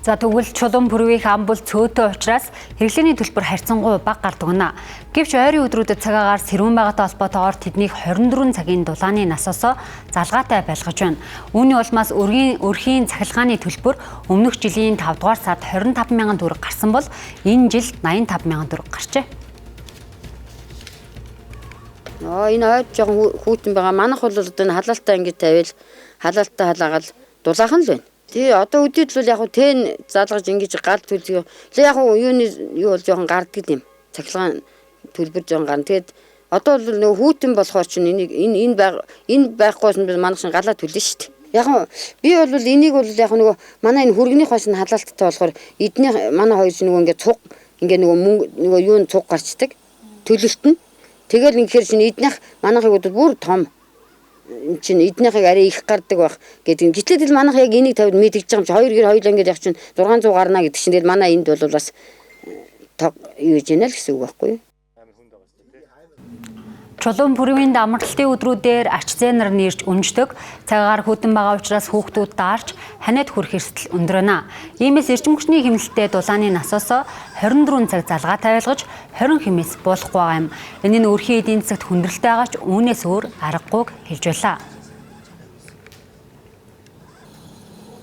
За тэгвэл чулуун бүрвийн ам бол цөөтэй учраас хэрэглээний төлбөр харьцангуй бага гардаг гэнэ. Гэвч ойрын өдрүүдэд цагаагаар сэрүүн байгаатай холбоотойгоор тэднийг 24 цагийн дулааны насоосоо залгаатай байлгаж байна. Үүний улмаас өрхийн цахилгааны төлбөр өмнөх жилийн 5 дугаар сард 25 мянган төгрөг гарсан бол энэ жил 85 мянган төгрөг гарчээ. Энэ хойд жоохон хүүтэн байгаа. Манайх бол одоо энэ халаалтаа ингэж тавиал халаалтаа халаагаал дулаахан л байна. Тий одоо үдээд л яг тэн залгаж ингэж гал төлөв. Яг юу бол жоохон гарддаг юм. Цахилгаан төлбөр жоохон гарна. Тэгээд одоо бол нөгөө хүүтэн болохоор чинь энэ байхгүйс нь манайх шин галаа төлнө шүү дээ. Яг би бол энийг бол яг нөгөө манай энэ хүргэний хойш нь халаалттай болохоор эдний манай хоёр чинь нөгөө ингэ цуг ингээ нөгөө юу н цуг гарчдаг. Төлөлт нь тэгэл ингэхээр чинь эднийх манайхыг бүр том чинь эднийхийг арай их гардаг байх гэдэг. Гэтэл манайх яг энийг тавьд мэдгэж байгаа юм чи хоёр гэр хоёулаа ингэж явах чинь 600 гарна гэдэг чинь тэгэл манай энд бол бас юу гэж яана л гэсэн үг байхгүй юу? Чулуун бүрийн амралтын өдрүүдээр ач зээ нар нэрж өнждөг. Цагаагаар хөдөн байгаа учраас хүүхдүүд даарч ханиад хүрэх эрсдэл өндөр байна. Иймээс эрчим хүчний хэмнэлттэй дулааны насоосоо 24 цаг залгаатай байлгаж 20 хэмээс болохгүй байгаа юм. Энэ нь өрхийн эдийн засагт хүндрэлтэй байгаа ч үүнээс өөр аргагүй хэлж байлаа.